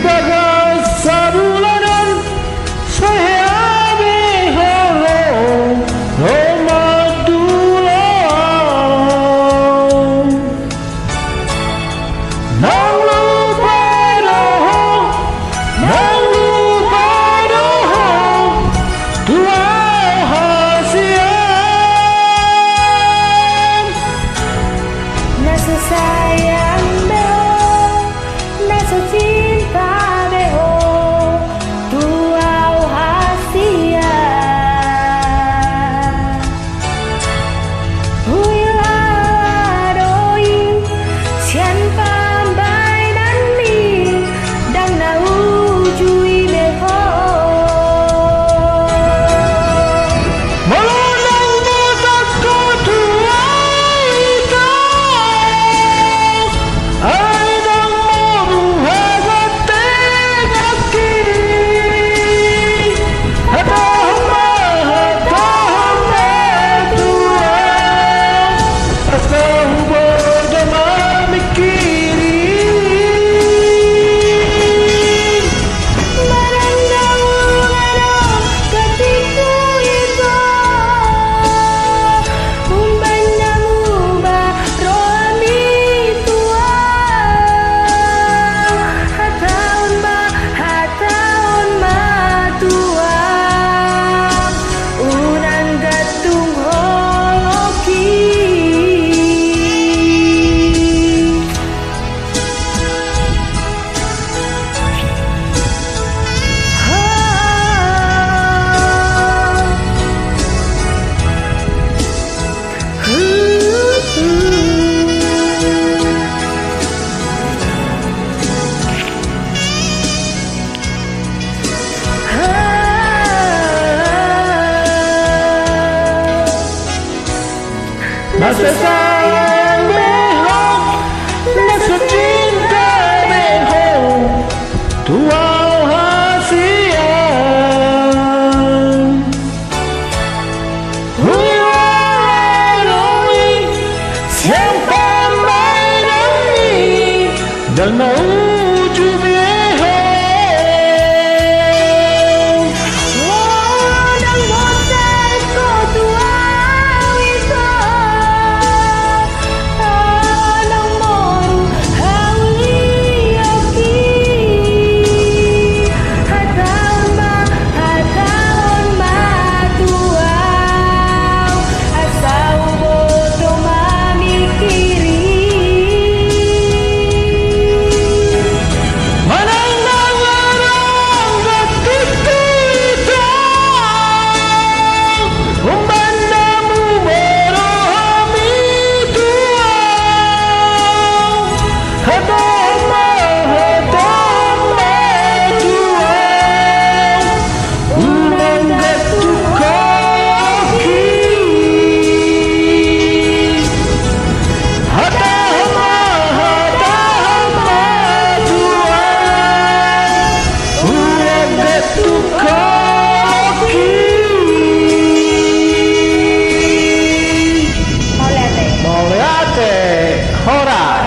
bagai sabulanan saya berharap Ramadan nang lupa dah tua hasian nasa sayang beho nasa cinta beho tuau hasia doi sian pambai nani dan nau jui beho melonang mataku tua itu aidang mabuhat tengaki hatahma tua asal berdama mikirin Marandang katiku itu umbanyamu roami tua hataun ma tua unang gatung hoki Nasa sayang beho, nasa cinta beho, tuau hasian. Huiwaroi, siapa mainani, dan nauju beho. Nang botai ko tuau itu nang moru hauli oki hataun ma tuau asau bodo mamikiri Manang nawarang gatiku itu umbandamu berahami tua hatama tua unang gatukoki hatama tua unang gatukoki oleh Moleate, hora.